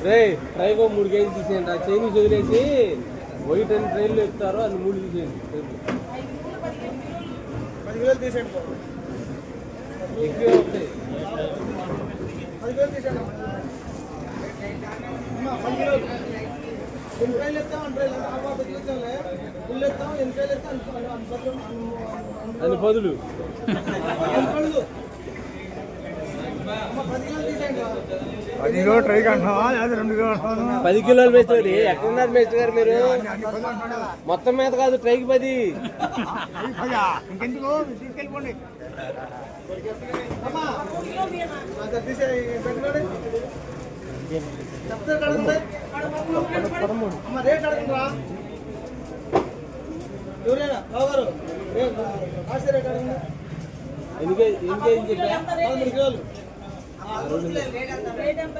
రే ట్రైకో 3 కేజీలు తీసేయండి. ఆ చైనీస్ వదిలేసి వైట్ అని ట్రైన్లో ఎక్కుతారో అది 3 తీసేయండి. 10 కిలోలు తీసేయండి. ఎక్కువ అవుతాయి. 10 కిలోలు తీసేయండి. 10 కిలోలు 2 ట్రైన్లు ఎత్తాం, 2 ట్రైన్లు ఆ పాప తీసేలే. ఫుల్ ఎత్తాం, 2 ట్రైన్లు ఎత్తాం అని బదులు 10 కిలోలు ట్రై కంటున్నావా లేదా 2 కిలోలు అంటున్నావా? 10 కిలోలు మేస్తారు. ఎక్కడున్నారు మేస్టర్ గారు మీరు? మొత్తం మీద కాదు, ట్రైకి 10. ఇంకెందుకు తీసుకెళ్ళిపోండి. తీసే పెట్టుకోండి. చెప్తే కడగండి. అమ్మ రేట్ అడగండిరా. ఎవరైనా బావగారు కాసే రేట్ అడగండి. ఎన్ని కేజీ చెప్పా? 13 కిలోలు. రేట్ ఎంత?